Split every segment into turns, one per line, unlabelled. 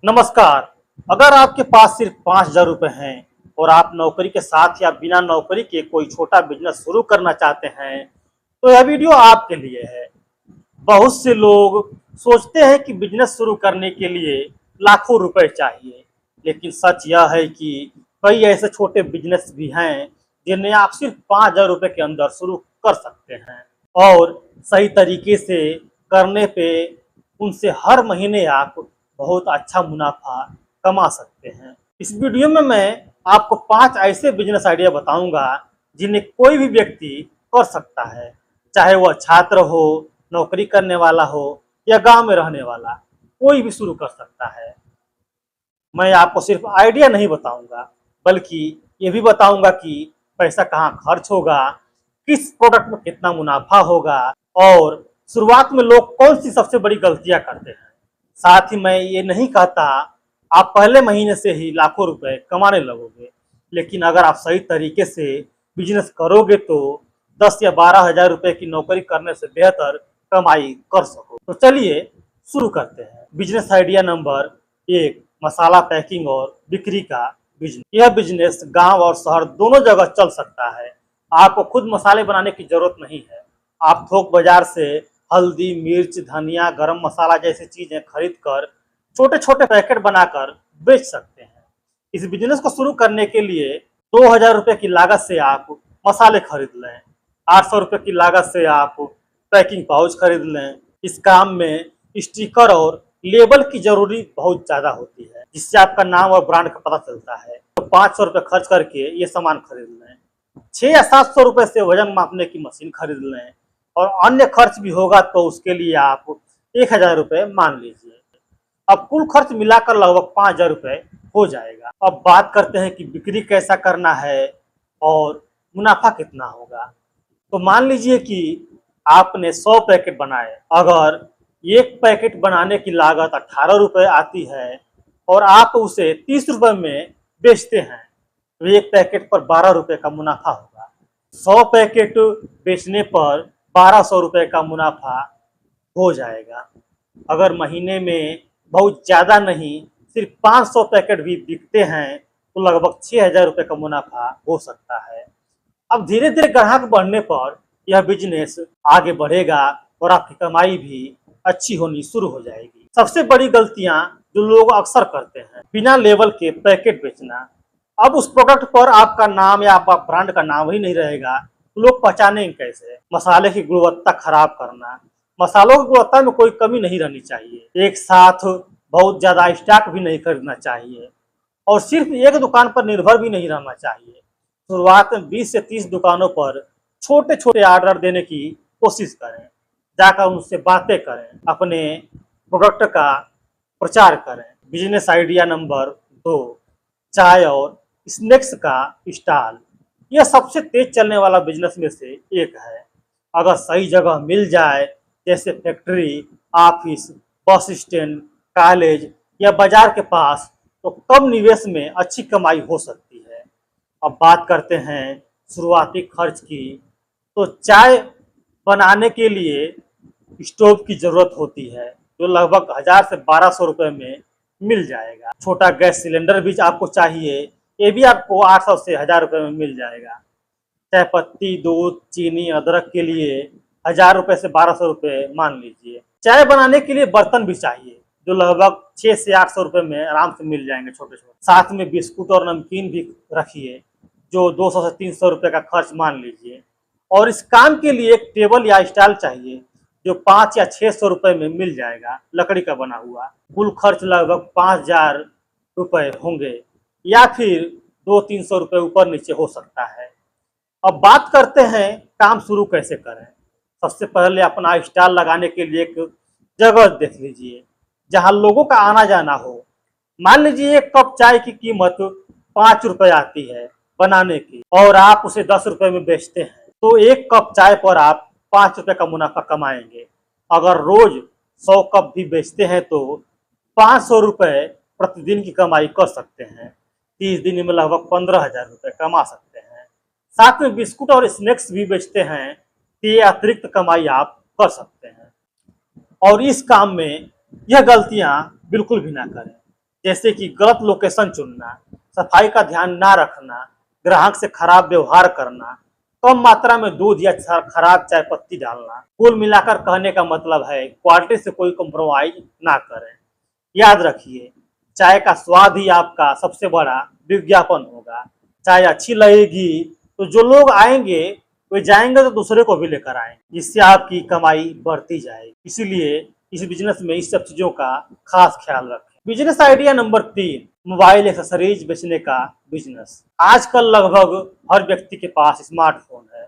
नमस्कार। अगर आपके पास सिर्फ 5,000 रुपये हैं और आप नौकरी के साथ या बिना नौकरी के कोई छोटा बिजनेस शुरू करना चाहते हैं तो यह वीडियो आपके लिए है। बहुत से लोग सोचते हैं कि बिजनेस शुरू करने के लिए लाखों रुपए चाहिए, लेकिन सच यह है कि कई ऐसे छोटे बिजनेस भी हैं जिन्हें आप सिर्फ 5,000 रुपये के अंदर शुरू कर सकते हैं और सही तरीके से करने पे उनसे हर महीने आप बहुत अच्छा मुनाफा कमा सकते हैं। इस वीडियो में मैं आपको 5 ऐसे बिजनेस आइडिया बताऊंगा जिन्हें कोई भी व्यक्ति कर सकता है, चाहे वह छात्र हो, नौकरी करने वाला हो या गांव में रहने वाला, कोई भी शुरू कर सकता है। मैं आपको सिर्फ आइडिया नहीं बताऊंगा, बल्कि ये भी बताऊंगा कि पैसा कहाँ खर्च होगा, किस प्रोडक्ट में कितना मुनाफा होगा और शुरुआत में लोग कौन सी सबसे बड़ी गलतियां करते हैं। साथ ही मैं ये नहीं कहता आप पहले महीने से ही लाखों रुपए कमाने लगोगे, लेकिन अगर आप सही तरीके से बिजनेस करोगे तो 10 या 12 हजार रुपए की नौकरी करने से बेहतर कमाई कर सको। तो चलिए शुरू करते हैं। बिजनेस आइडिया नंबर 1, मसाला पैकिंग और बिक्री का बिजनेस। यह बिजनेस गांव और शहर दोनों जगह चल सकता है। आपको खुद मसाले बनाने की जरूरत नहीं है। आप थोक बाजार से हल्दी, मिर्च, धनिया, गरम मसाला जैसी चीजें खरीद कर छोटे छोटे पैकेट बनाकर बेच सकते हैं। इस बिजनेस को शुरू करने के लिए 2,000 रुपये की लागत से आप मसाले खरीद लें। 800 रुपये की लागत से आप पैकिंग पाउच खरीद लें। इस काम में स्टिकर और लेबल की जरूरी बहुत ज्यादा होती है, जिससे आपका नाम और ब्रांड का पता चलता है। तो 500 रुपये खर्च करके ये सामान खरीद लें। 6 या 700 रुपये से वजन मापने की मशीन खरीद लें और अन्य खर्च भी होगा तो उसके लिए आप 1,000 रुपये मान लीजिए। अब कुल खर्च मिलाकर लगभग 5,000 रुपये हो जाएगा। अब बात करते हैं कि बिक्री कैसा करना है और मुनाफा कितना होगा। तो मान लीजिए कि आपने 100 पैकेट बनाए। अगर एक पैकेट बनाने की लागत 18 रुपये आती है और आप उसे 30 रुपये में बेचते हैं तो एक पैकेट पर 12 रुपये का मुनाफा होगा। 100 पैकेट बेचने पर 1,200 रुपये का मुनाफा हो जाएगा। अगर महीने में बहुत ज़्यादा नहीं, सिर्फ 500 पैकेट भी बिकते हैं तो लगभग 6,000 रुपये का मुनाफा हो सकता है। अब धीरे धीरे ग्राहक बढ़ने पर यह बिजनेस आगे बढ़ेगा और आपकी कमाई भी अच्छी होनी शुरू हो जाएगी। सबसे बड़ी गलतियां जो लोग अक्सर करते हैं, बिना लेबल के पैकेट बेचना। अब उस प्रोडक्ट पर आपका नाम या आपका ब्रांड का नाम ही नहीं रहेगा तो लोग पहचानेंगे कैसे। मसाले की गुणवत्ता खराब करना। मसालों की गुणवत्ता में कोई कमी नहीं रहनी चाहिए। एक साथ बहुत ज्यादा स्टॉक भी नहीं खरीदना चाहिए और सिर्फ एक दुकान पर निर्भर भी नहीं रहना चाहिए। शुरुआत में 20 से 30 दुकानों पर छोटे छोटे ऑर्डर देने की कोशिश करें। जाकर उनसे बातें करें, अपने प्रोडक्ट का प्रचार करें। बिजनेस आइडिया नंबर 2, चाय और स्नैक्स का स्टॉल। यह सबसे तेज चलने वाला बिजनेस में से एक है। अगर सही जगह मिल जाए, जैसे factory, office, bus stand, college या बाजार के पास, तो कम निवेश में अच्छी कमाई हो सकती है। अब बात करते हैं शुरुआती खर्च की। तो चाय बनाने के लिए स्टोव की जरूरत होती है जो लगभग 1,000 से 1,200 रुपये में मिल जाएगा। छोटा गैस सिलेंडर भी आपको चाहिए, ये भी आपको 800 से 1,000 रुपये में मिल जाएगा। चाय पत्ती, दूध, चीनी, अदरक के लिए 1,000 रुपये से 1,200 रुपये मान लीजिए। चाय बनाने के लिए बर्तन भी चाहिए जो लगभग 6 से 800 रुपये में आराम से मिल जाएंगे छोटे छोटे। साथ में बिस्कुट और नमकीन भी रखिए जो 200 से 300 रुपये का खर्च मान लीजिए। और इस काम के लिए एक टेबल या स्टॉल चाहिए जो 5 या 600 रुपये में मिल जाएगा, लकड़ी का बना हुआ। कुल खर्च लगभग 5,000 रुपये होंगे या फिर 200-300 रुपये ऊपर नीचे हो सकता है। अब बात करते हैं काम शुरू कैसे करें। सबसे पहले अपना स्टॉल लगाने के लिए एक जगह देख लीजिए जहां लोगों का आना जाना हो। मान लीजिए एक कप चाय की कीमत 5 रुपये आती है बनाने की और आप उसे 10 रुपये में बेचते हैं तो एक कप चाय पर आप 5 रुपये का मुनाफा कमाएंगे। अगर रोज 100 कप भी बेचते हैं तो 500 रुपये प्रतिदिन की कमाई कर सकते हैं। 30 दिन में लगभग 15,000 रुपये कमा सकते हैं। साथ में बिस्कुट और स्नैक्स भी बेचते हैं तो ये अतिरिक्त कमाई आप कर सकते हैं। और इस काम में यह गलतियां बिल्कुल भी ना करें, जैसे कि गलत लोकेशन चुनना, सफाई का ध्यान ना रखना, ग्राहक से खराब व्यवहार करना, कम मात्रा में दूध या खराब चाय पत्ती डालना। कुल मिलाकर कहने का मतलब है क्वालिटी से कोई कॉम्प्रोमाइज ना करें। याद रखिए, चाय का स्वाद ही आपका सबसे बड़ा विज्ञापन होगा। चाय अच्छी लगेगी तो जो लोग आएंगे वे जाएंगे तो दूसरे को भी लेकर आएंगे, जिससे आपकी कमाई बढ़ती जाएगी। इसीलिए इस बिजनेस में इस सब चीजों का खास ख्याल रखें। Business idea number 3, mobile accessories बेचने का बिजनेस। आजकल लगभग हर व्यक्ति के पास स्मार्टफोन है।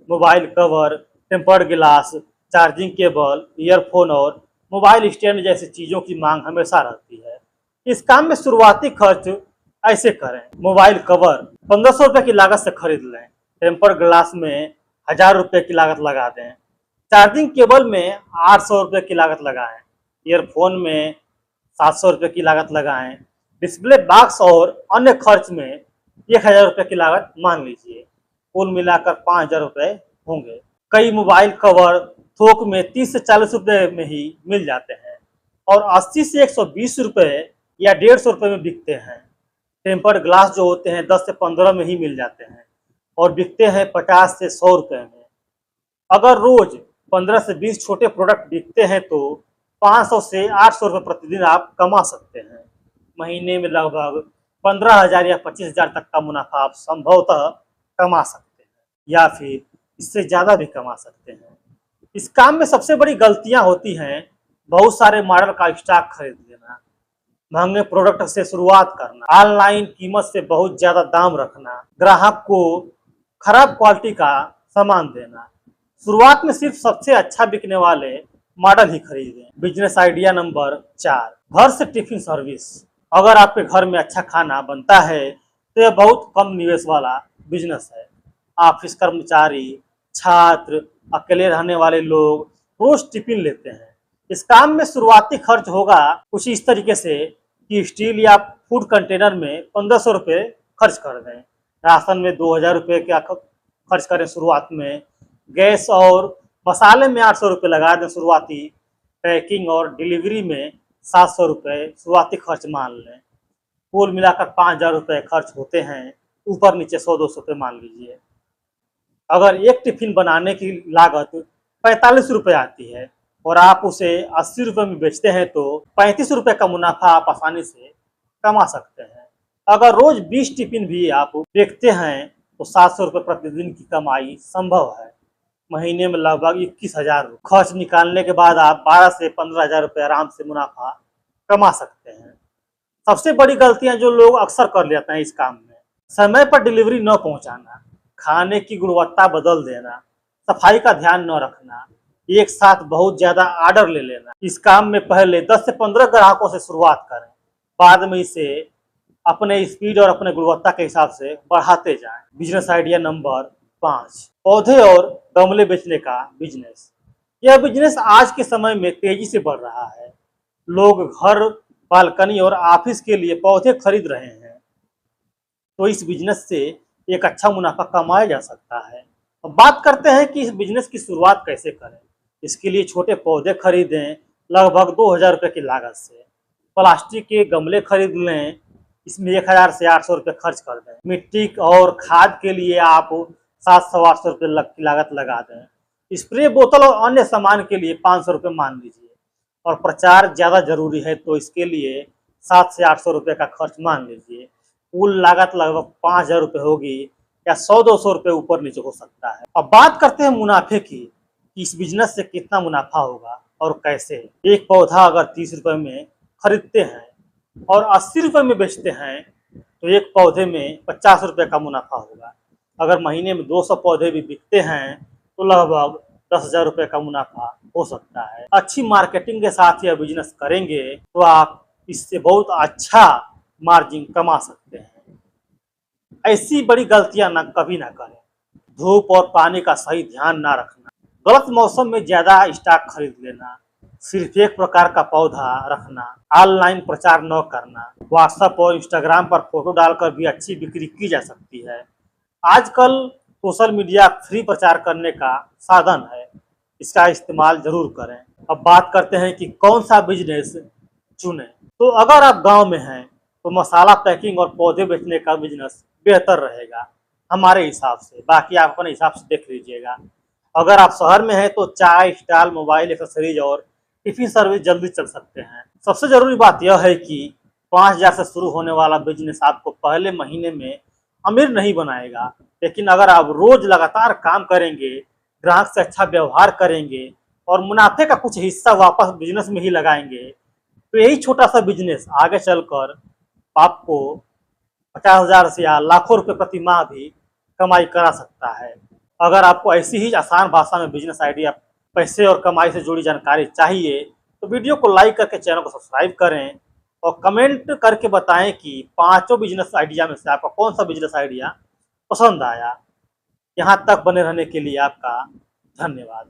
मोबाइल कवर, टेम्पर्ड गिलास, चार्जिंग केबल, ईयरफोन और मोबाइल स्टैंड जैसी चीजों की मांग हमेशा रहती है। इस काम में शुरुआती खर्च ऐसे करें। मोबाइल कवर 1500 रुपये की लागत से खरीद लें। टेम्पर्ड ग्लास में 1000 रुपये की लागत लगा दें। चार्जिंग केबल में 800 रुपये की लागत लगाएं। ईयरफोन में 700 रुपये की लागत लगाएं। डिस्प्ले बॉक्स और अन्य खर्च में 1000 रुपये की लागत मान लीजिए। कुल मिलाकर 5000 रुपये होंगे। कई मोबाइल कवर थोक में 30 से 40 रुपये में ही मिल जाते हैं और 80 से 120 रुपये या 150 रुपये में बिकते हैं। टेम्पर्ड ग्लास जो होते हैं 10 से 15 में ही मिल जाते हैं और बिकते हैं 50 से 100 रुपये में। अगर रोज 15 से 20 छोटे प्रोडक्ट बिकते हैं तो 500 से 800 रुपये प्रतिदिन आप कमा सकते हैं। महीने में लगभग 15,000 या 25,000 तक का मुनाफा आप संभवतः कमा सकते हैं या फिर इससे ज़्यादा भी कमा सकते हैं। इस काम में सबसे बड़ी गलतियां होती हैं बहुत सारे मॉडल का स्टॉक खरीद लेना, महंगे प्रोडक्ट से शुरुआत करना, ऑनलाइन कीमत से बहुत ज़्यादा दाम रखना, ग्राहक को खराब क्वालिटी का सामान देना। शुरुआत में सिर्फ सबसे अच्छा बिकने वाले मॉडल ही खरीदें। बिजनेस आइडिया नंबर 4, घर से टिफिन सर्विस। अगर आपके घर में अच्छा खाना बनता है तो यह बहुत कम निवेश वाला बिजनेस है। ऑफिस कर्मचारी, छात्र, अकेले रहने वाले लोग रोज टिफिन लेते हैं। इस काम में शुरुआती खर्च होगा कुछ इस तरीके से कि स्टील या फूड कंटेनर में 1500 रुपये खर्च कर दें। राशन में 2000 रुपये का खर्च करें शुरुआत में। गैस और मसाले में 800 रुपये लगा दें शुरुआती। पैकिंग और डिलीवरी में 700 रुपये शुरुआती खर्च मान लें। कुल मिलाकर 5000 रुपये खर्च होते हैं। ऊपर नीचे 100-200 रुपये मान लीजिए। अगर एक टिफिन बनाने की लागत 45 रुपये आती है और आप उसे 80 रुपये में बेचते हैं तो 35 रुपये का मुनाफा आप आसानी से कमा सकते हैं। अगर रोज 20 टिफिन भी आप बेचते हैं तो 700 रुपये प्रतिदिन की कमाई संभव है। महीने में लगभग 21,000 खर्च निकालने के बाद आप 12 से 15,000 रुपये आराम से मुनाफा कमा सकते हैं। सबसे बड़ी गलतियां जो लोग अक्सर कर लेते हैं इस काम में, समय पर डिलीवरी न पहुंचाना, खाने की गुणवत्ता बदल देना, सफाई का ध्यान न रखना, एक साथ बहुत ज्यादा ऑर्डर ले लेना। इस काम में पहले 10 से 15 ग्राहकों से शुरुआत करें, बाद में इसे अपने स्पीड और अपने गुणवत्ता के हिसाब से बढ़ाते जाएं। बिजनेस आइडिया नंबर 5, पौधे और गमले बेचने का बिजनेस। यह बिजनेस आज के समय में तेजी से बढ़ रहा है। लोग घर, बालकनी और ऑफिस के लिए पौधे खरीद रहे हैं, तो इस बिजनेस से एक अच्छा मुनाफा कमाया जा सकता है। अब बात करते हैं कि इस बिजनेस की शुरुआत कैसे करें। इसके लिए छोटे पौधे खरीदें लगभग 2000 रुपये की लागत से। प्लास्टिक के गमले खरीद लें, इसमें 1000 से 800 रुपये खर्च कर दें। मिट्टी और खाद के लिए आप 700-800 रुपये की लागत लगा दें। स्प्रे बोतल और अन्य सामान के लिए 500 रुपये मान लीजिए और प्रचार ज़्यादा जरूरी है तो इसके लिए 700 से 800 रुपये का खर्च मान लीजिए। कुल लागत लगभग 5000 रुपये होगी या 100-200 रुपये ऊपर नीचे हो सकता है। अब बात करते हैं मुनाफे की कि इस बिजनेस से कितना मुनाफा होगा और कैसे। एक पौधा अगर 30 रुपये में खरीदते हैं और 80 रुपये में बेचते हैं तो एक पौधे में 50 रुपये का मुनाफा होगा। अगर महीने में 200 पौधे भी बिकते हैं तो लगभग 10,000 रुपये का मुनाफा हो सकता है। अच्छी मार्केटिंग के साथ यह बिजनेस करेंगे तो आप इससे बहुत अच्छा मार्जिन कमा सकते हैं। ऐसी बड़ी गलतियां कभी ना करें। धूप और पानी का सही ध्यान ना रखना, गलत मौसम में ज्यादा स्टॉक खरीद लेना, सिर्फ एक प्रकार का पौधा रखना, ऑनलाइन प्रचार न करना। व्हाट्सएप और इंस्टाग्राम पर फोटो डालकर भी अच्छी बिक्री की जा सकती है। आजकल सोशल मीडिया फ्री प्रचार करने का साधन है, इसका इस्तेमाल जरूर करें। अब बात करते हैं कि कौन सा बिजनेस चुनें। तो अगर आप गांव में हैं तो मसाला पैकिंग और पौधे बेचने का बिजनेस बेहतर रहेगा हमारे हिसाब से। बाकी आप अपने हिसाब से देख लीजिएगा। अगर आप शहर में हैं तो चाय स्टॉल, मोबाइल एक्सेसरीज और टिफिन सर्विस जल्दी चल सकते हैं। सबसे जरूरी बात यह है कि 5,000 से शुरू होने वाला बिजनेस आपको पहले महीने में अमीर नहीं बनाएगा, लेकिन अगर आप रोज लगातार काम करेंगे, ग्राहक से अच्छा व्यवहार करेंगे और मुनाफे का कुछ हिस्सा वापस बिजनेस में ही लगाएंगे, तो यही छोटा सा बिजनेस आगे चलकर आपको 50,000 से या लाखों रुपए प्रति माह भी कमाई करा सकता है। अगर आपको ऐसी ही आसान भाषा में बिजनेस आइडिया, पैसे और कमाई से जुड़ी जानकारी चाहिए तो वीडियो को लाइक करके चैनल को सब्सक्राइब करें और कमेंट करके बताएं कि पांचों बिजनेस आइडिया में से आपका कौन सा बिजनेस आइडिया पसंद आया। यहाँ तक बने रहने के लिए आपका धन्यवाद।